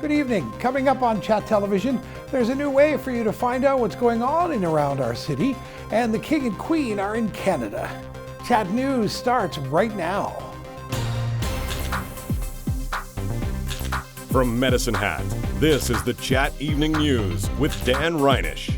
Good evening. Coming up on Chat Television, there's a new way for you to find out what's going on in around our city, and the King and Queen are in Canada. Chat News starts right now. From Medicine Hat, this is the Chat Evening News with Dan Reynish.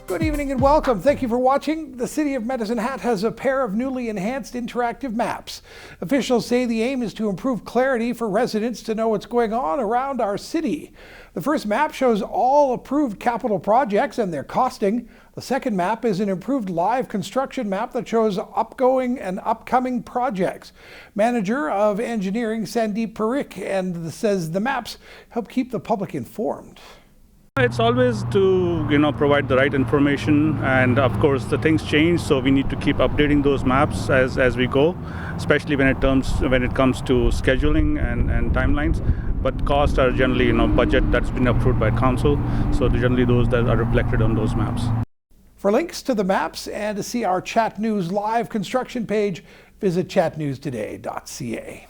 Good evening and welcome. Thank you for watching. The City of Medicine Hat has a pair of newly enhanced interactive maps. Officials say the aim is to improve clarity for residents to know what's going on around our city. The first map shows all approved capital projects and their costing. The second map is an improved live construction map that shows upgoing and upcoming projects. Manager of Engineering Sandeep Parikh and says the maps help keep the public informed. It's always to provide the right information, and of course the things change, so we need to keep updating those maps as we go, especially when it comes to scheduling and timelines. But costs are generally budget that's been approved by council, so generally those that are reflected on those maps. For links to the maps and to see our Chat News live construction page, visit chatnewstoday.ca.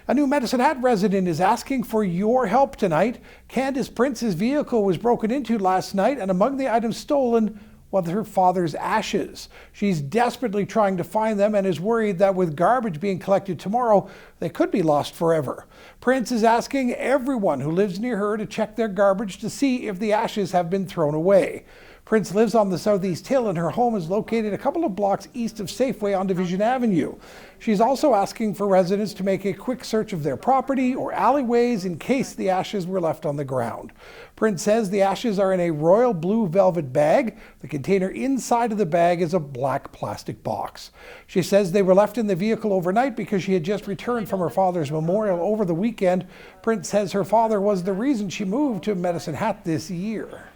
A new Medicine Hat resident is asking for your help tonight. Candace Prince's vehicle was broken into last night, and among the items stolen was her father's ashes. She's desperately trying to find them and is worried that with garbage being collected tomorrow, they could be lost forever. Prince is asking everyone who lives near her to check their garbage to see if the ashes have been thrown away. Prince lives on the Southeast Hill, and her home is located a couple of blocks east of Safeway on Division Avenue. She's also asking for residents to make a quick search of their property or alleyways in case the ashes were left on the ground. Prince says the ashes are in a royal blue velvet bag. The container inside of the bag is a black plastic box. She says they were left in the vehicle overnight because she had just returned from her father's memorial over the weekend. Prince says her father was the reason she moved to Medicine Hat this year.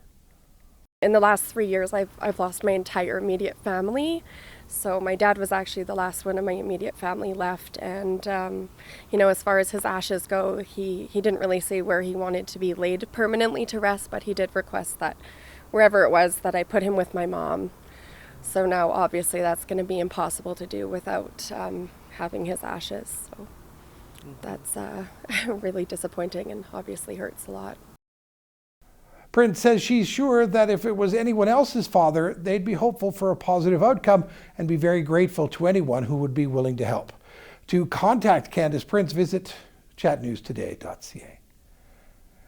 In the last 3 years, I've lost my entire immediate family. So my dad was actually the last one of my immediate family left. And, as far as his ashes go, he didn't really say where he wanted to be laid permanently to rest, but he did request that wherever it was that I put him with my mom. So now obviously that's going to be impossible to do without having his ashes. So that's really disappointing and obviously hurts a lot. Prince says she's sure that if it was anyone else's father, they'd be hopeful for a positive outcome and be very grateful to anyone who would be willing to help. To contact Candace Prince, visit chatnewstoday.ca.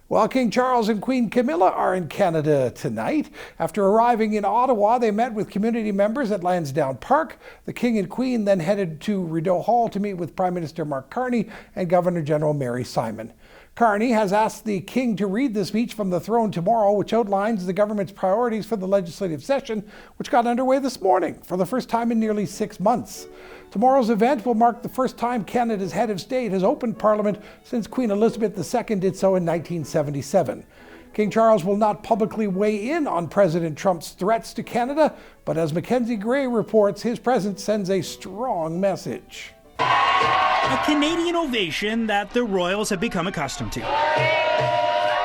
Well, King Charles and Queen Camilla are in Canada tonight. After arriving in Ottawa, they met with community members at Lansdowne Park. The King and Queen then headed to Rideau Hall to meet with Prime Minister Mark Carney and Governor General Mary Simon. Carney has asked the King to read the speech from the throne tomorrow, which outlines the government's priorities for the legislative session, which got underway this morning for the first time in nearly 6 months. Tomorrow's event will mark the first time Canada's head of state has opened Parliament since Queen Elizabeth II did so in 1977. King Charles will not publicly weigh in on President Trump's threats to Canada, but as Mackenzie Gray reports, his presence sends a strong message. A Canadian ovation that the royals have become accustomed to.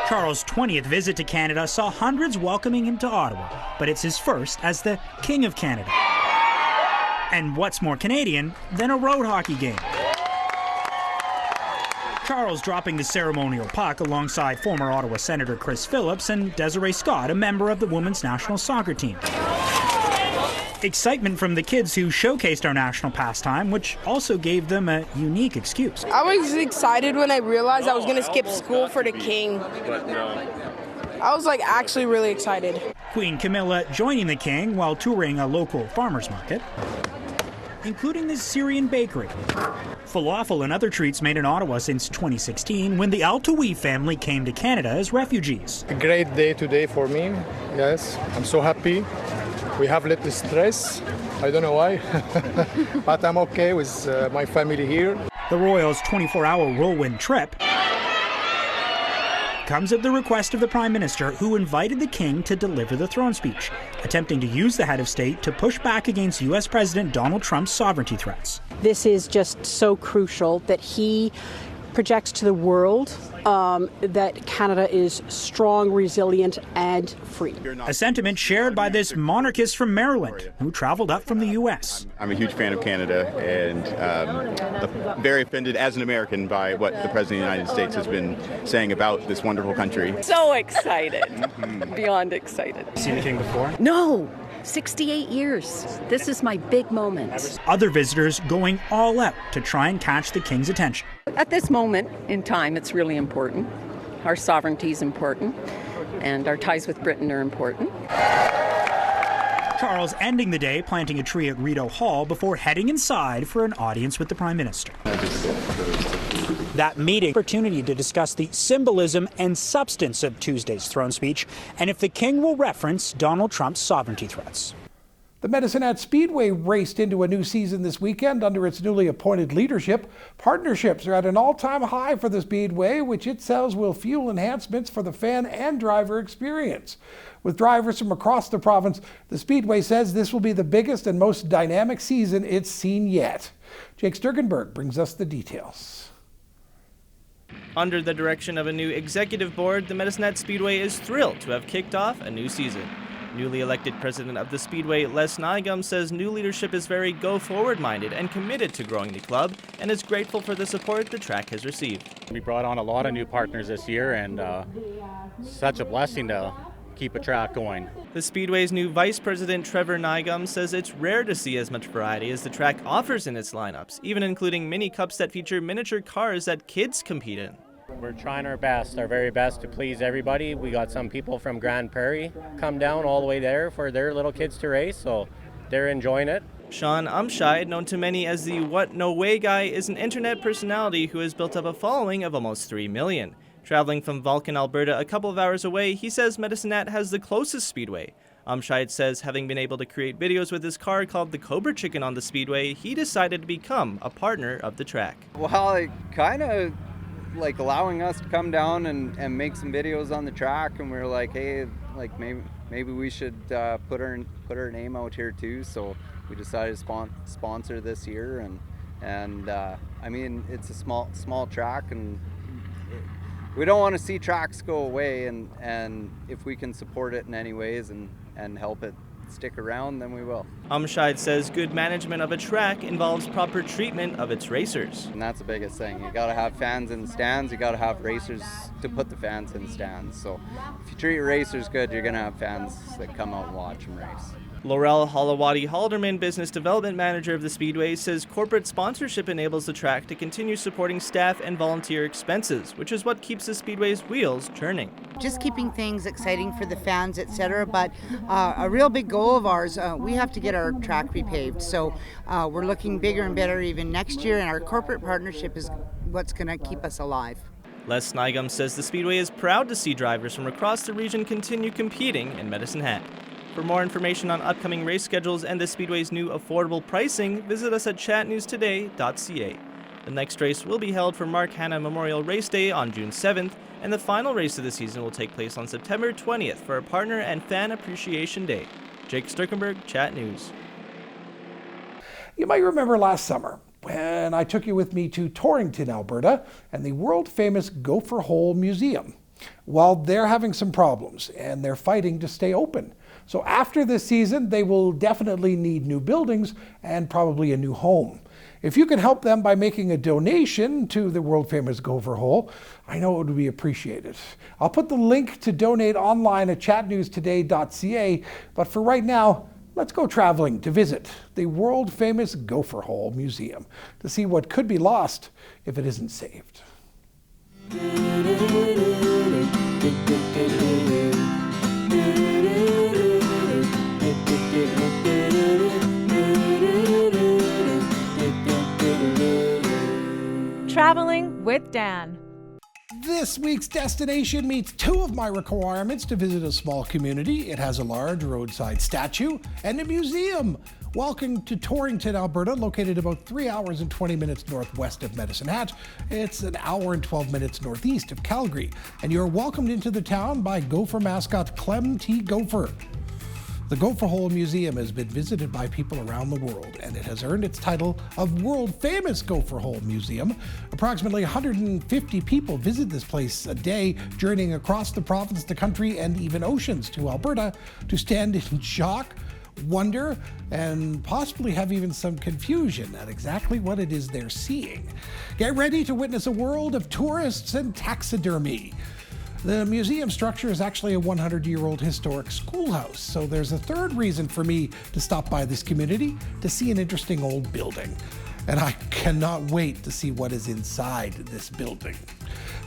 Charles' 20th visit to Canada saw hundreds welcoming him to Ottawa, but it's his first as the King of Canada. And what's more Canadian than a road hockey game? Charles dropping the ceremonial puck alongside former Ottawa Senator Chris Phillips and Desiree Scott, a member of the women's national soccer team. Excitement from the kids who showcased our national pastime, which also gave them a unique excuse. I was excited when I realized I was going to skip school for the King. I was actually really excited. Queen Camilla joining the King while touring a local farmer's market, including the Syrian bakery. Falafel and other treats made in Ottawa since 2016 when the Altoui family came to Canada as refugees. A great day today for me, yes. I'm so happy. We have little stress. I don't know why, but I'm okay with my family here. The Royals' 24-hour whirlwind trip comes at the request of the Prime Minister, who invited the King to deliver the throne speech, attempting to use the head of state to push back against U.S. President Donald Trump's sovereignty threats. This is just so crucial that he projects to the world that Canada is strong, resilient, and free. A sentiment shared by this monarchist from Maryland who traveled up from the U.S. I'm a huge fan of Canada and very offended as an American by what the President of the United States has been saying about this wonderful country. So excited. Beyond excited. Seen the King before? No. 68 years. This is my big moment. Other visitors going all out to try and catch the King's attention. At this moment in time, it's really important. Our sovereignty is important, and our ties with Britain are important. Charles ending the day planting a tree at Rideau Hall before heading inside for an audience with the Prime Minister. That meeting opportunity to discuss the symbolism and substance of Tuesday's throne speech and if the King will reference Donald Trump's sovereignty threats. The Medicine Hat Speedway raced into a new season this weekend under its newly appointed leadership. Partnerships are at an all-time high for the Speedway, which it says will fuel enhancements for the fan and driver experience. With drivers from across the province, the Speedway says this will be the biggest and most dynamic season it's seen yet. Jake Sturkenberg brings us the details. Under the direction of a new executive board, the Medicine Hat Speedway is thrilled to have kicked off a new season. Newly elected president of the Speedway, Les Nygum, says new leadership is very go-forward minded and committed to growing the club and is grateful for the support the track has received. We brought on a lot of new partners this year and such a blessing to keep a track going. The Speedway's new vice president, Trevor Nygum, says it's rare to see as much variety as the track offers in its lineups, even including mini cups that feature miniature cars that kids compete in. We're trying our best, our very best to please everybody. We got some people from Grand Prairie come down all the way there for their little kids to race, so they're enjoying it. Sean Umscheid, known to many as the What No Way guy, is an internet personality who has built up a following of almost 3 million. Traveling from Vulcan, Alberta, a couple of hours away, he says Medicine Hat has the closest speedway. Umscheid says having been able to create videos with his car called the Cobra Chicken on the speedway, he decided to become a partner of the track. Well, it kind of like allowing us to come down and make some videos on the track, and we were like, hey, like maybe we should put our name out here too. So we decided to sponsor this year, and I mean, it's a small track, and we don't want to see tracks go away, and if we can support it in any ways and help it stick around, then we will. Umscheid says good management of a track involves proper treatment of its racers. And that's the biggest thing. You got to have fans in the stands, you got to have racers to put the fans in the stands. So if you treat your racers good, you're going to have fans that come out and watch them race. Laurel Holowati Halderman, business development manager of the Speedway, says corporate sponsorship enables the track to continue supporting staff and volunteer expenses, which is what keeps the Speedway's wheels turning. Just keeping things exciting for the fans, etc. But a real big goal of ours, we have to get our track repaved. So we're looking bigger and better even next year, and our corporate partnership is what's going to keep us alive. Les Nygum says the Speedway is proud to see drivers from across the region continue competing in Medicine Hat. For more information on upcoming race schedules and the Speedway's new affordable pricing, visit us at chatnewstoday.ca. The next race will be held for Mark Hanna Memorial Race Day on June 7th, and the final race of the season will take place on September 20th for a Partner and Fan Appreciation Day. Jake Sturkenberg, Chat News. You might remember last summer when I took you with me to Torrington, Alberta, and the world-famous Gopher Hole Museum. Well, they're having some problems, and they're fighting to stay open. So after this season, they will definitely need new buildings and probably a new home. If you can help them by making a donation to the world-famous Gopher Hole, I know it would be appreciated. I'll put the link to donate online at chatnewstoday.ca, but for right now, let's go traveling to visit the world-famous Gopher Hole Museum to see what could be lost if it isn't saved. Traveling with Dan. This week's destination meets two of my requirements to visit a small community. It has a large roadside statue and a museum. Welcome to Torrington, Alberta, located about 3 hours and 20 minutes northwest of Medicine Hat. It's an hour and 12 minutes northeast of Calgary. And you're welcomed into the town by Gopher mascot Clem T. Gopher. The Gopher Hole Museum has been visited by people around the world, and it has earned its title of World Famous Gopher Hole Museum. Approximately 150 people visit this place a day, journeying across the province, the country, and even oceans to Alberta to stand in shock, wonder, and possibly have even some confusion at exactly what it is they're seeing. Get ready to witness a world of tourists and taxidermy. The museum structure is actually a 100-year-old historic schoolhouse, so there's a third reason for me to stop by this community, to see an interesting old building. And I cannot wait to see what is inside this building.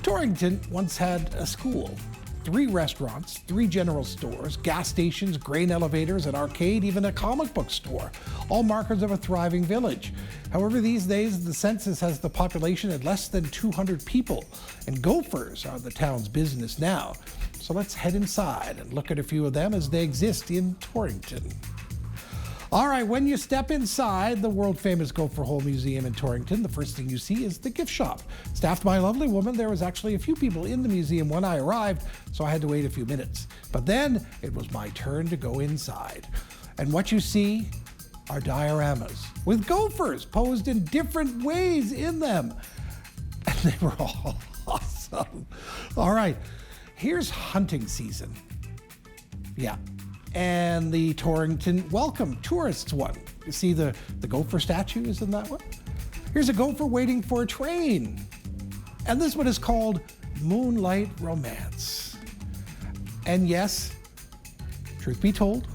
Torrington once had a school, 3 restaurants, 3 general stores, gas stations, grain elevators, an arcade, even a comic book store, all markers of a thriving village. However, these days, the census has the population at less than 200 people, and gophers are the town's business now. So let's head inside and look at a few of them as they exist in Torrington. All right, when you step inside the world-famous Gopher Hole Museum in Torrington, the first thing you see is the gift shop. Staffed by a lovely woman, there was actually a few people in the museum when I arrived, so I had to wait a few minutes. But then it was my turn to go inside. And what you see are dioramas with gophers posed in different ways in them. And they were all awesome. All right, here's hunting season. Yeah. And the Torrington Welcome Tourists one. You see the gopher statue is in that one? Here's a gopher waiting for a train. And this one is called Moonlight Romance. And yes, truth be told,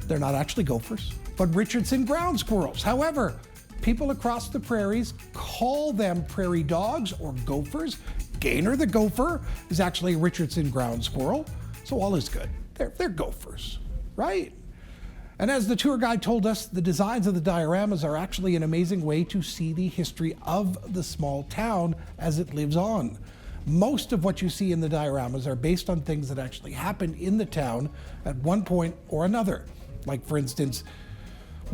they're not actually gophers, but Richardson ground squirrels. However, people across the prairies call them prairie dogs or gophers. Gaynor the gopher is actually a Richardson ground squirrel, so all is good. They're gophers, right? And as the tour guide told us, the designs of the dioramas are actually an amazing way to see the history of the small town as it lives on. Most of what you see in the dioramas are based on things that actually happened in the town at one point or another. Like, for instance,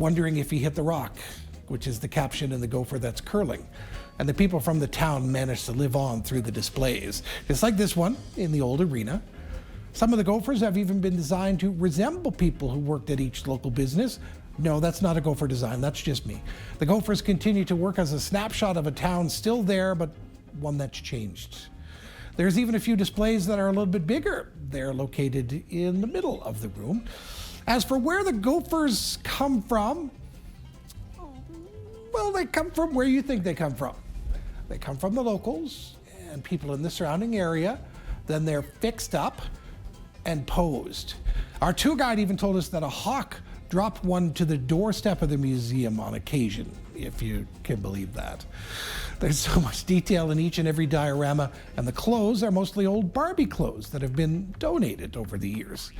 wondering if he hit the rock, which is the caption in the gopher that's curling. And the people from the town managed to live on through the displays. Just like this one in the old arena. Some of the gophers have even been designed to resemble people who worked at each local business. No, that's not a gopher design, that's just me. The gophers continue to work as a snapshot of a town still there, but one that's changed. There's even a few displays that are a little bit bigger. They're located in the middle of the room. As for where the gophers come from, well, they come from where you think they come from. They come from the locals and people in the surrounding area. Then they're fixed up and posed. Our tour guide even told us that a hawk dropped one to the doorstep of the museum on occasion, if you can believe that. There's so much detail in each and every diorama, and the clothes are mostly old Barbie clothes that have been donated over the years.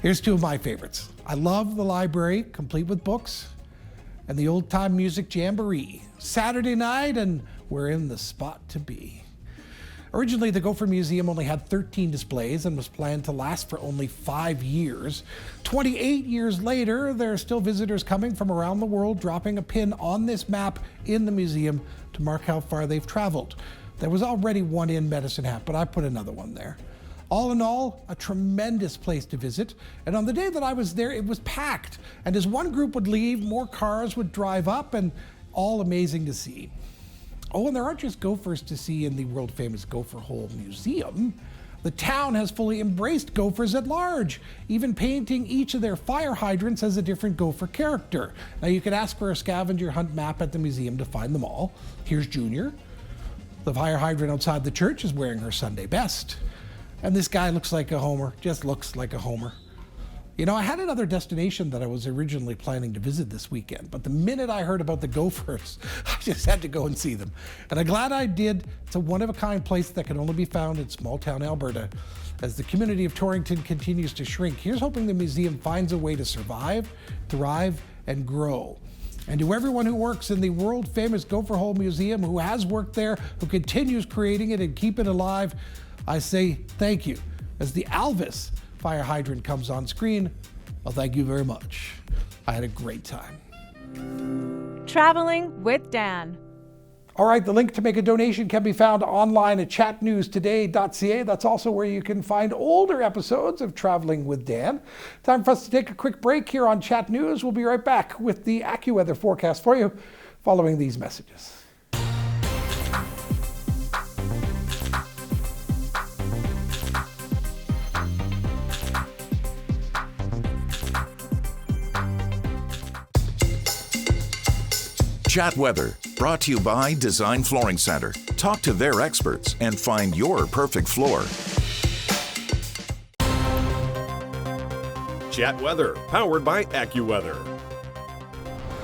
Here's 2 of my favorites. I love the library, complete with books, and the old time music jamboree. Saturday night, and we're in the spot to be. Originally, the Gopher Museum only had 13 displays and was planned to last for only 5 years. 28 years later, there are still visitors coming from around the world dropping a pin on this map in the museum to mark how far they've traveled. There was already one in Medicine Hat, but I put another one there. All in all, a tremendous place to visit. And on the day that I was there, it was packed. And as one group would leave, more cars would drive up, and all amazing to see. Oh, and there aren't just gophers to see in the world-famous Gopher Hole Museum. The town has fully embraced gophers at large, even painting each of their fire hydrants as a different gopher character. Now, you could ask for a scavenger hunt map at the museum to find them all. Here's Junior. The fire hydrant outside the church is wearing her Sunday best. And this guy looks like a homer, just looks like a homer. You know, I had another destination that I was originally planning to visit this weekend, but the minute I heard about the gophers, I just had to go and see them. And I'm glad I did. It's a one-of-a-kind place that can only be found in small-town Alberta. As the community of Torrington continues to shrink, here's hoping the museum finds a way to survive, thrive, and grow. And to everyone who works in the world-famous Gopher Hole Museum, who has worked there, who continues creating it and keep it alive, I say thank you. As the Alvis fire hydrant comes on screen, well, thank you very much. I had a great time. Traveling with Dan. All right, the link to make a donation can be found online at chatnewstoday.ca. That's also where you can find older episodes of Traveling with Dan. Time for us to take a quick break here on Chat News. We'll be right back with the AccuWeather forecast for you following these messages. Chat Weather, brought to you by Design Flooring Center. Talk to their experts and find your perfect floor. Chat Weather, powered by AccuWeather.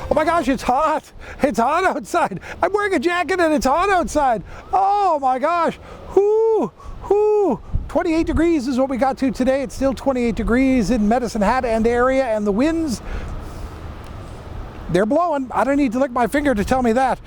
Oh my gosh, it's hot. It's hot outside. I'm wearing a jacket and it's hot outside. Oh my gosh. Whoo, whoo. 28 degrees is what we got to today. It's still 28 degrees in Medicine Hat and area, and the winds, they're blowing. I don't need to lick my finger to tell me that.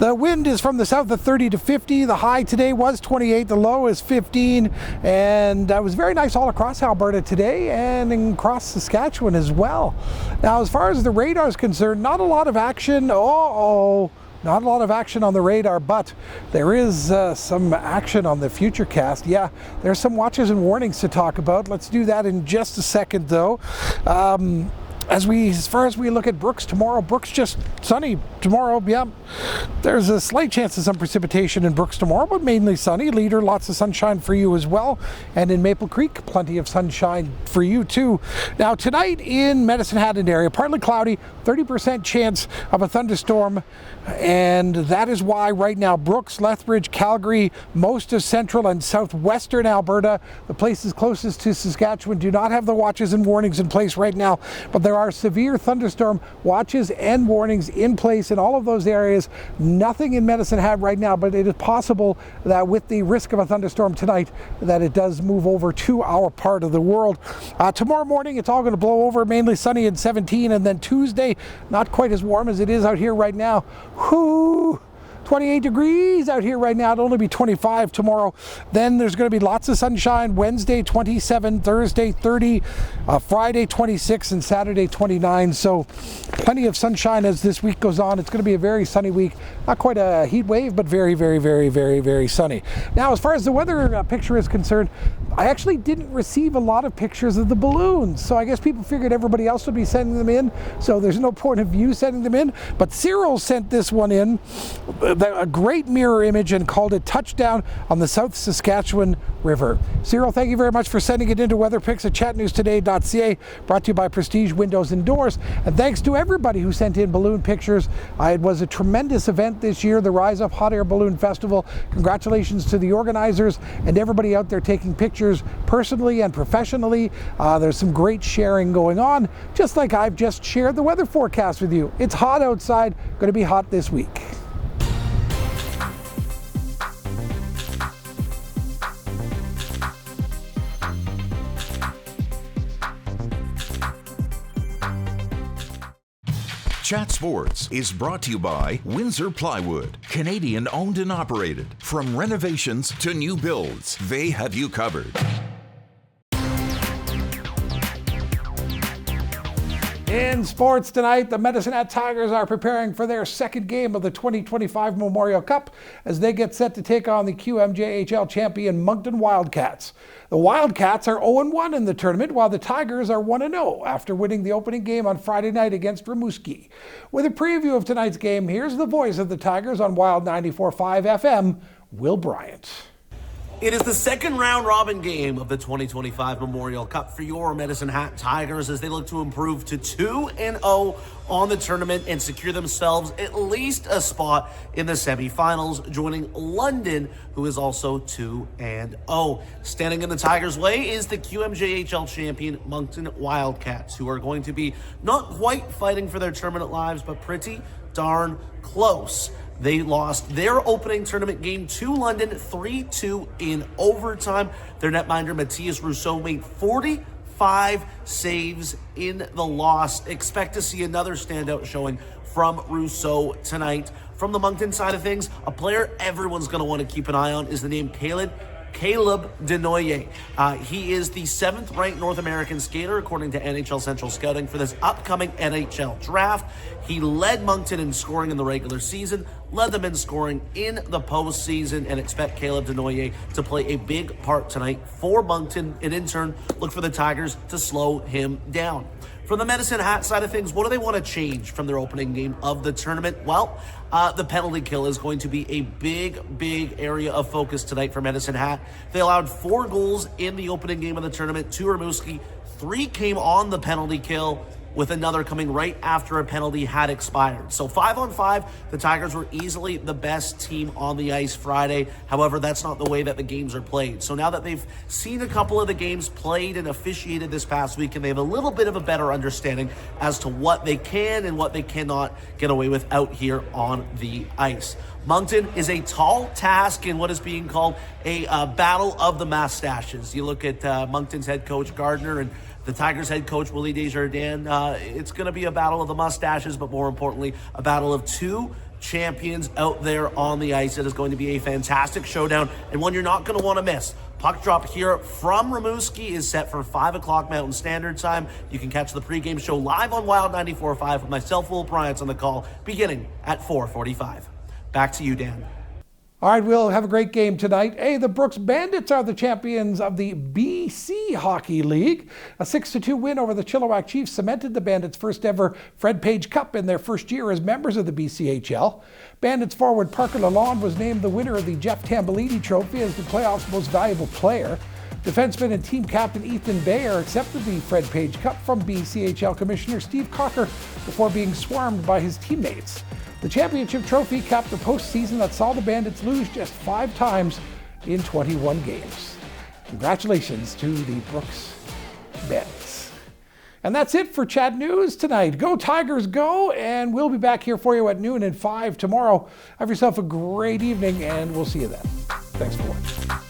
The wind is from the south at 30 to 50. The high today was 28. The low is 15. And it was very nice all across Alberta today and across Saskatchewan as well. Now, as far as the radar is concerned, not a lot of action. Not a lot of action on the radar, but there is some action on the Futurecast. Yeah, there's some watches and warnings to talk about. Let's do that in just a second, though. As far as we look at Brooks tomorrow, Brooks just sunny tomorrow. Yeah, there's a slight chance of some precipitation in Brooks tomorrow, but mainly sunny. Leader, lots of sunshine for you as well. And in Maple Creek, plenty of sunshine for you too. Now tonight in Medicine Hat and area, partly cloudy, 30% chance of a thunderstorm. And that is why right now Brooks, Lethbridge, Calgary, most of central and southwestern Alberta, the places closest to Saskatchewan, do not have the watches and warnings in place right now, but there are severe thunderstorm watches and warnings in place in all of those areas. Nothing in Medicine Hat right now, but it is possible that with the risk of a thunderstorm tonight, that it does move over to our part of the world. Tomorrow morning, it's all going to blow over, mainly sunny and 17, and then Tuesday, not quite as warm as it is out here right now. Whoo! 28 degrees out here right now. It'll only be 25 tomorrow. Then there's going to be lots of sunshine. Wednesday 27, Thursday 30, Friday 26, and Saturday 29. So plenty of sunshine as this week goes on. It's going to be a very sunny week. Not quite a heat wave, but very, very, very, very, very sunny. Now, as far as the weather picture is concerned, I actually didn't receive a lot of pictures of the balloons. So I guess people figured everybody else would be sending them in. So there's no point of you sending them in. But Cyril sent this one in. A great mirror image and called it Touchdown on the South Saskatchewan River. Cyril, thank you very much for sending it into WeatherPix at chatnewstoday.ca, brought to you by Prestige Windows and Doors. And thanks to everybody who sent in balloon pictures. It was a tremendous event this year, the Rise Up Hot Air Balloon Festival. Congratulations to the organizers and everybody out there taking pictures personally and professionally. There's some great sharing going on, just like I've just shared the weather forecast with you. It's hot outside, going to be hot this week. Chat Sports is brought to you by Windsor Plywood, Canadian owned and operated. From renovations to new builds, they have you covered. In sports tonight, the Medicine Hat Tigers are preparing for their second game of the 2025 Memorial Cup as they get set to take on the QMJHL champion Moncton Wildcats. The Wildcats are 0-1 in the tournament, while the Tigers are 1-0 after winning the opening game on Friday night against Rimouski. With a preview of tonight's game, here's the voice of the Tigers on Wild 94.5 FM, Will Bryant. It is the second round-robin game of the 2025 Memorial Cup for your Medicine Hat Tigers as they look to improve to 2-0 on the tournament and secure themselves at least a spot in the semifinals, joining London, who is also 2-0. Standing in the Tigers' way is the QMJHL champion Moncton Wildcats, who are going to be not quite fighting for their tournament lives, but pretty darn close. They lost their opening tournament game to London 3-2 in overtime. Their netminder Matthias Rousseau made 45 saves in the loss. Expect to see another standout showing from Rousseau tonight. From the Moncton side of things, a player everyone's going to want to keep an eye on is the name Caleb Caleb Denoye. He is the 7th-ranked North American skater, according to NHL Central Scouting, for this upcoming NHL draft. He led Moncton in scoring in the regular season, led them in scoring in the postseason, and expect Caleb Denoye to play a big part tonight for Moncton, and in turn, look for the Tigers to slow him down. From the Medicine Hat side of things, what do they want to change from their opening game of the tournament? Well, the penalty kill is going to be a big area of focus tonight for Medicine Hat. They allowed 4 goals in the opening game of the tournament to Rimouski. 3 came on the penalty kill, with another coming right after a penalty had expired. So 5-on-5, the Tigers were easily the best team on the ice Friday. However, that's not the way that the games are played. So now that they've seen a couple of the games played and officiated this past week, and they have a little bit of a better understanding as to what they can and what they cannot get away with out here on the ice. Moncton is a tall task in what is being called a battle of the mustaches. You look at Moncton's head coach Gardner and the Tigers head coach Willie Desjardins. It's going to be a battle of the mustaches, but more importantly, a battle of 2 champions out there on the ice. It is going to be a fantastic showdown and one you're not going to want to miss. Puck drop here from Rimouski is set for 5 o'clock Mountain Standard Time. You can catch the pregame show live on Wild 94.5 with myself, Will Bryant's on the call, beginning at 4:45. Back to you, Dan. All right, we'll have a great game tonight. Hey, the Brooks Bandits are the champions of the BC Hockey League. A 6-2 win over the Chilliwack Chiefs cemented the Bandits' first ever Fred Page Cup in their first year as members of the BCHL. Bandits forward Parker Lalonde was named the winner of the Jeff Tambellini Trophy as the playoffs' most valuable player. Defenseman and team captain Ethan Bayer accepted the Fred Page Cup from BCHL Commissioner Steve Cocker before being swarmed by his teammates. The championship trophy capped a postseason that saw the Bandits lose just 5 times in 21 games. Congratulations to the Brooks Bandits. And that's it for Chat News tonight. Go Tigers, go! And we'll be back here for you at noon and 5 tomorrow. Have yourself a great evening, and we'll see you then. Thanks for watching.